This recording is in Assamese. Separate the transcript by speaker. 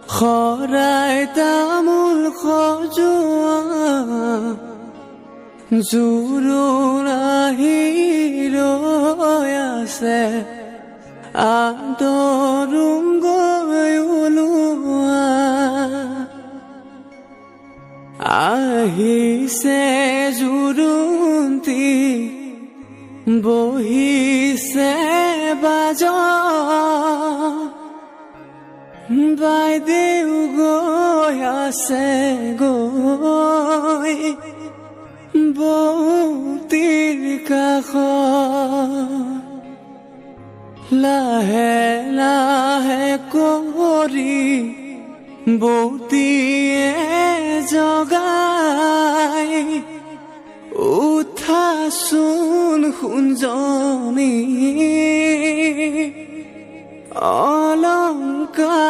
Speaker 1: খৰাই তামোল খজোৱা জোৰোণ আহি ৰৈ আছে আদৰুম গৈ ওলোৱা আহিছে জোৰোণটি বহিছে বাজা বাইদেউ গৈ আছে গৈ বৌতিৰ কাষত লাহে লাহে কৰি বৌতিয়ে জগাই উঠাচোন সোণজনী অলংকাৰ